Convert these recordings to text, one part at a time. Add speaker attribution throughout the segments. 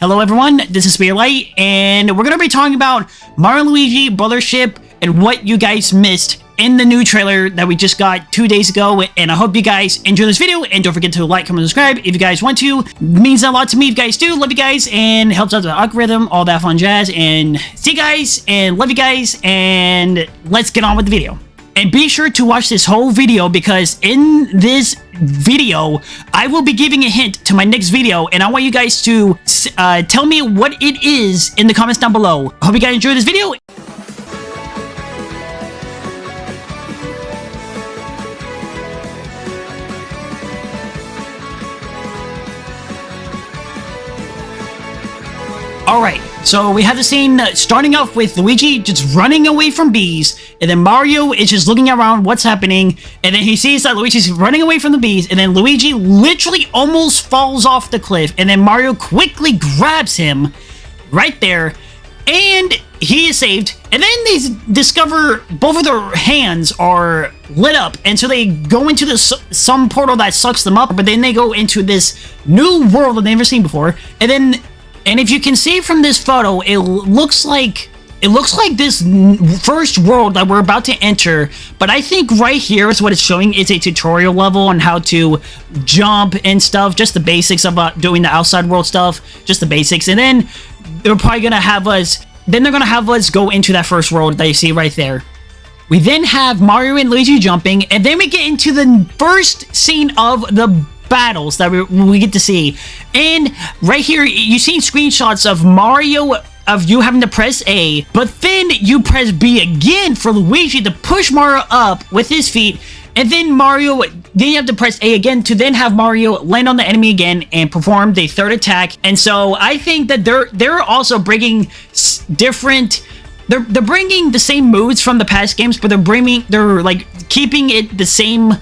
Speaker 1: Hello everyone, this is Spearlight, and we're going to be talking about Mario and Luigi Brothership and what you guys missed in the new trailer that we just got 2 days ago. And I hope you guys enjoy this video, and don't forget to like, comment, and subscribe if you guys want to. It means a lot to me if you guys do. Love you guys, and helps out the algorithm, all that fun jazz. And see you guys, and love you guys, and let's get on with the video. And be sure to watch this whole video, because in this video, I will be giving a hint to my next video, and I want you guys to tell me what it is in the comments down below. I hope you guys enjoyed this video. Alright, so we have the scene starting off with Luigi just running away from bees, and then Mario is just looking around what's happening, and then he sees that Luigi's running away from the bees, and then Luigi literally almost falls off the cliff, and then Mario quickly grabs him right there, and he is saved. And then they discover both of their hands are lit up, and so they go into some portal that sucks them up, but then they go into this new world that they've never seen before, and if you can see from this photo, it looks like this first world that we're about to enter, but I think right here is what it's showing. It's a tutorial level on how to jump and stuff, just the basics about doing the outside world stuff, just the basics. And then they're probably gonna have us, go into that first world that you see right there. We then have Mario and Luigi jumping, and then we get into the first scene of the battles that we get to see. And right here you see screenshots of Mario, of you having to press A, but then you press B again for Luigi to push Mario up with his feet, and then you have to press A again to then have Mario land on the enemy again and perform the third attack. And so I think that they're also bringing different, they're bringing the same moves from the past games, but they're like keeping it the same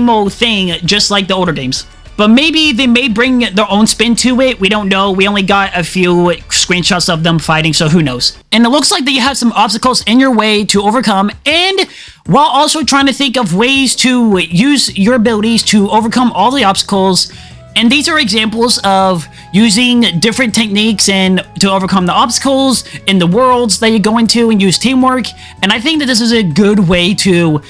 Speaker 1: old thing, just like the older games. But maybe they may bring their own spin to it. We don't know. We only got a few screenshots of them fighting, so who knows. And it looks like that you have some obstacles in your way to overcome, and while also trying to think of ways to use your abilities to overcome all the obstacles. And these are examples of using different techniques and to overcome the obstacles in the worlds that you go into, and use teamwork. And I think that this is a good way to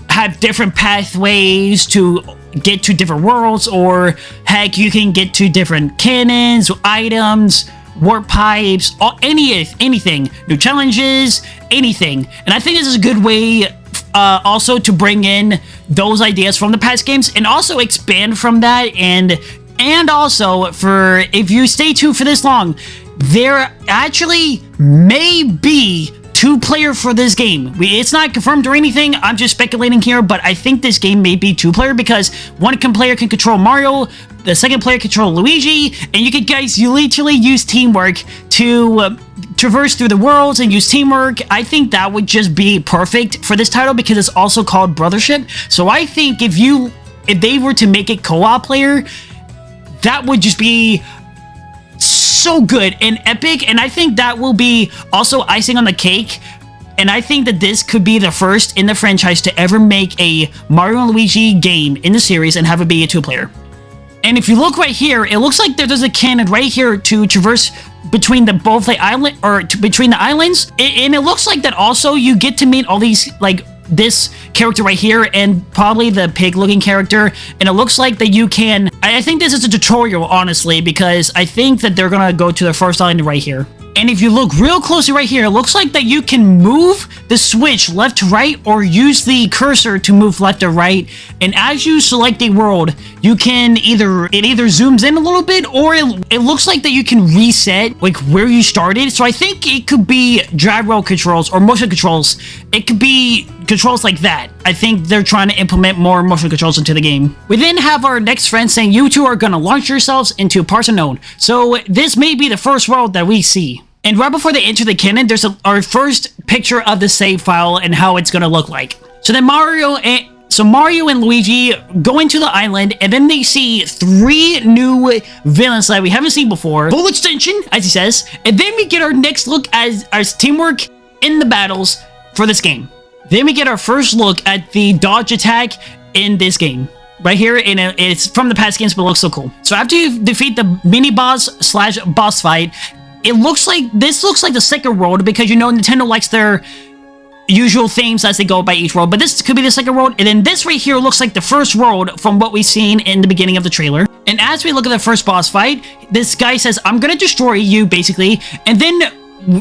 Speaker 1: have different pathways to get to different worlds, or heck, you can get to different cannons, items, warp pipes, anything, new challenges, anything. And I think this is a good way also to bring in those ideas from the past games, and also expand from that. And also, for if you stay tuned for this long, there actually may be two-player for this game. It's not confirmed or anything, I'm just speculating here, but I think this game may be two-player, because one player can control Mario, the second player control Luigi, and you literally use teamwork to traverse through the worlds and use teamwork. I think that would just be perfect for this title, because it's also called Brothership. So I think if they were to make it co-op player, that would just be so good and epic. And I think that will be also icing on the cake, and I think that this could be the first in the franchise to ever make a Mario and Luigi game in the series and have it be a two-player. And if you look right here, it looks like there's a cannon right here to traverse between between the islands, and it looks like that also you get to meet all these, like this character right here, and probably the pig-looking character. And it looks like that you can, I think this is a tutorial, honestly, because I think that they're gonna go to the first island right here. And if you look real closely right here, it looks like that you can move the switch left to right, or use the cursor to move left or right. And as you select a world, you can it either zooms in a little bit, or it looks like that you can reset like where you started. So I think it could be gyro controls or motion controls. It could be controls like that. I think they're trying to implement more motion controls into the game. We then have our next friend saying you two are gonna launch yourselves into parts unknown. So this may be the first world that we see. And right before they enter the cannon, there's our first picture of the save file and how it's gonna look like. So then Mario and Luigi go into the island, and then they see 3 new villains that we haven't seen before. Full extension, as he says. And then we get our next look as teamwork in the battles for this game. Then we get our first look at the dodge attack in this game. right here, and it's from the past games, but it looks so cool. So after you defeat the mini boss slash boss fight, this looks like the second world, because you know Nintendo likes their usual themes as they go by each world, but this could be the second world. And then this right here looks like the first world from what we've seen in the beginning of the trailer. And as we look at the first boss fight, this guy says, I'm gonna destroy you, basically. And then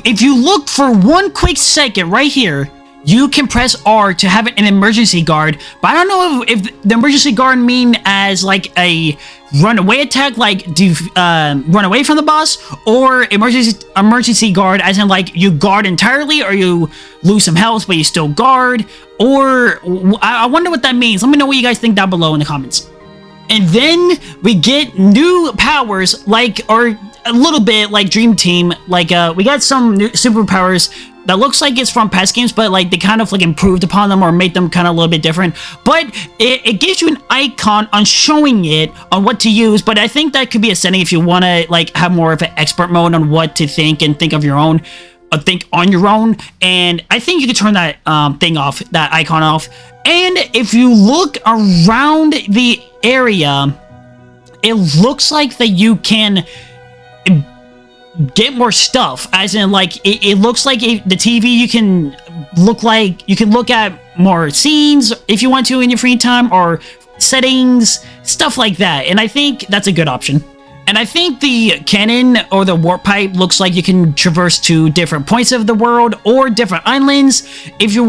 Speaker 1: if you look for one quick second right here, you can press R to have an emergency guard. But I don't know if the emergency guard mean as like a runaway attack, like run away from the boss, or emergency guard as in like you guard entirely, or you lose some health but you still guard, or I wonder what that means. Let me know what you guys think down below in the comments. And then we get new powers, like, or a little bit like Dream Team, like we got some new superpowers that looks like it's from past games, but like they kind of like improved upon them or made them kind of a little bit different. But it gives you an icon on showing it on what to use. But I think that could be a setting if you want to like have more of an expert mode on what to think and think of your own, think on your own. And I think you could turn that thing off, that icon off. And if you look around the area, it looks like that you can get more stuff, as in like it looks like the TV, you can look at more scenes if you want to in your free time, or settings, stuff like that. And I think that's a good option. And I think the cannon or the warp pipe looks like you can traverse to different points of the world or different islands if you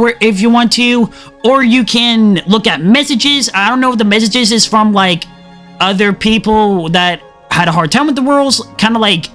Speaker 1: want to, or you can look at messages. I don't know if the messages is from like other people that had a hard time with the worlds, kind of like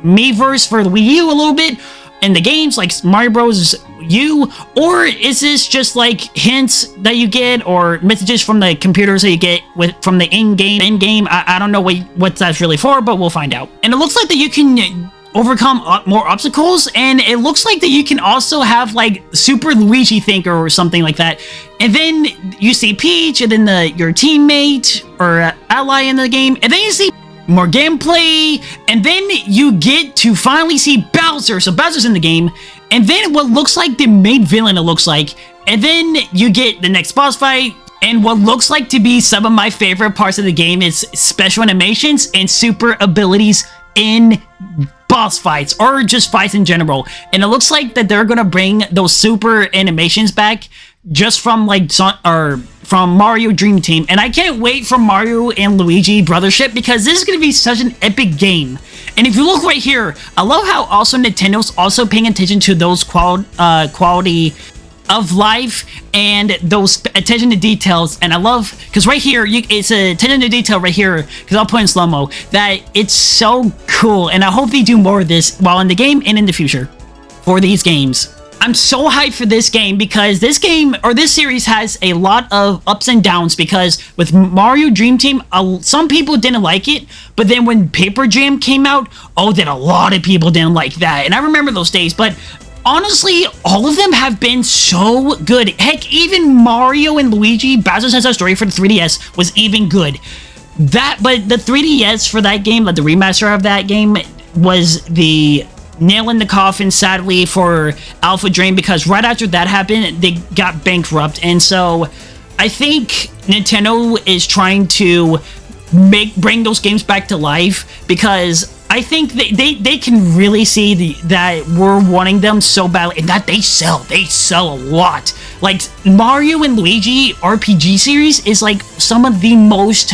Speaker 1: Miiverse for the Wii U a little bit in the games, like Mario Bros. U, or is this just like hints that you get, or messages from the computers that you get from the in-game? I don't know what that's really for, but we'll find out. And it looks like that you can overcome more obstacles, and it looks like that you can also have like Super Luigi Thinker or something like that. And then you see Peach, and then your teammate or ally in the game, and then you see more gameplay, and then you get to finally see Bowser. So Bowser's in the game, and then what looks like the main villain, it looks like, and then you get the next boss fight, and what looks like to be some of my favorite parts of the game is special animations and super abilities in boss fights, or just fights in general. And it looks like that they're gonna bring those super animations back just from like from Mario Dream Team. And I can't wait for Mario and Luigi Brothership, because this is going to be such an epic game. And if you look right here, I love how also Nintendo's also paying attention to those quality of life and those attention to details. And I love, because right here, it's a attention to detail right here, because I'll put in slow-mo, that it's so cool. And I hope they do more of this while in the game and in the future for these games. I'm so hyped for this game, because this game, or this series, has a lot of ups and downs, because with Mario Dream Team, some people didn't like it, but then when Paper Jam came out, oh, then a lot of people didn't like that. And I remember those days, but honestly, all of them have been so good. Heck, even Mario and Luigi Bowser's Inside Story for the 3DS was even good. But the 3DS for that game, like the remaster of that game, was the nail in the coffin, sadly, for Alpha Dream, because right after that happened, they got bankrupt. And so I think Nintendo is trying to bring those games back to life, because I think they can really see that we're wanting them so badly, and that they sell a lot. Like Mario and Luigi RPG series is like some of the most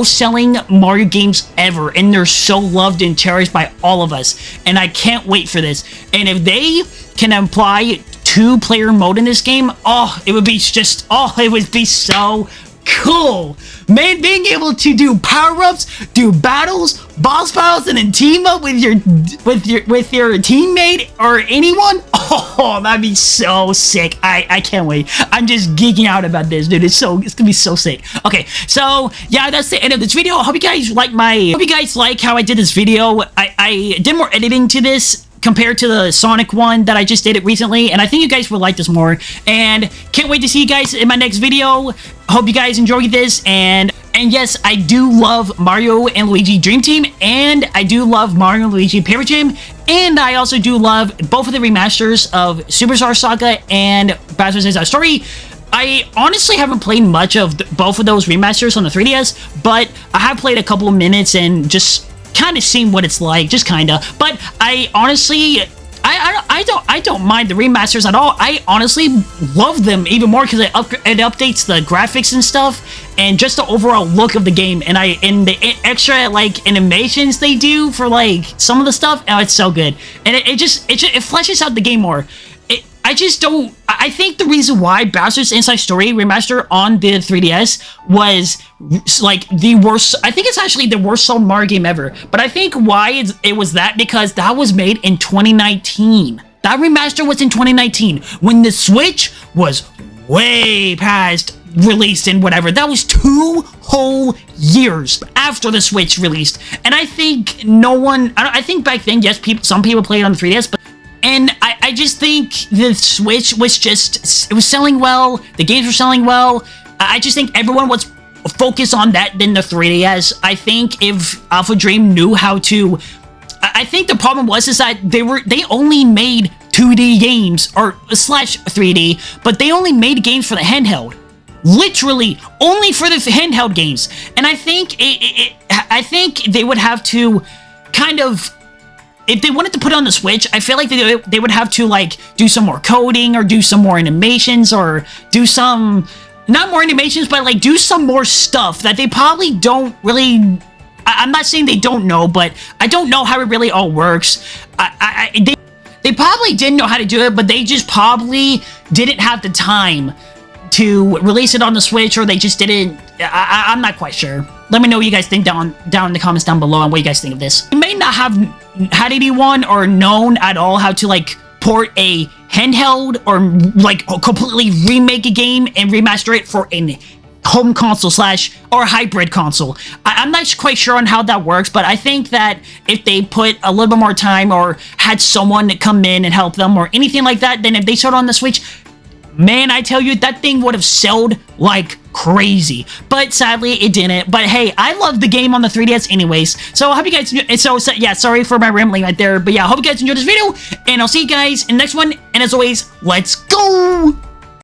Speaker 1: selling Mario games ever, and they're so loved and cherished by all of us, and I can't wait for this. And if they can apply 2-player mode in this game, it would be so cool, man. Being able to do power-ups, do battles, boss battles, and then team up with your teammate or anyone, that'd be so sick. I can't wait. I'm just geeking out about this, dude. It's gonna be so sick. Okay, so yeah, that's the end of this video. I hope you guys like how I did this video. I did more editing to this compared to the Sonic one that I just did it recently, and I think you guys will like this more, and can't wait to see you guys in my next video. Hope you guys enjoyed this, and yes, I do love Mario and Luigi Dream Team, and I do love Mario and Luigi Paper Jam, and I also do love both of the remasters of Superstar Saga and Bowser's Inside Story. I honestly haven't played much of both of those remasters on the 3DS, but I have played a couple of minutes and just kind of seen what it's like, just kind of. But I honestly, I don't mind the remasters at all. I honestly love them even more because it updates the graphics and stuff, and just the overall look of the game. And the extra like animations they do for like some of the stuff. Oh, it's so good, and it fleshes out the game more. I just don't. I think the reason why Bowser's Inside Story Remaster on the 3DS was like the worst. I think it's actually the worst sold Mario game ever. But I think why it was that because that was made in 2019. That remaster was in 2019 when the Switch was way past released and whatever. That was 2 whole years after the Switch released. And I think no one. I think back then, yes, some people played it on the 3DS, but. And I just think the Switch was it was selling well, the games were selling well. I just think everyone was focused on that than the 3DS. I think if Alpha Dream knew how to... I think the problem was is that they only made 2D games, or slash 3D, but they only made games for the handheld. Literally, only for the handheld games. And I think, I think they would have to kind of... If they wanted to put it on the Switch, I feel like they would have to, like, do some more coding or do some more animations or do some... Not more animations, but, like, do some more stuff that they probably don't really... I'm not saying they don't know, but I don't know how it really all works. They probably didn't know how to do it, but they just probably didn't have the time to release it on the Switch, or they just didn't... I'm not quite sure. Let me know what you guys think down in the comments down below and what you guys think of this. You may not have had anyone or known at all how to like port a handheld or like completely remake a game and remaster it for a home console or hybrid console. I'm not quite sure on how that works, but I think that if they put a little bit more time or had someone to come in and help them or anything like that, then if they sold on the Switch, man, I tell you, that thing would have sold like crazy. But sadly, it didn't. But hey, I love the game on the 3DS anyways. So I hope you guys... So yeah, sorry for my rambling right there. But yeah, I hope you guys enjoyed this video. And I'll see you guys in the next one. And as always, let's go!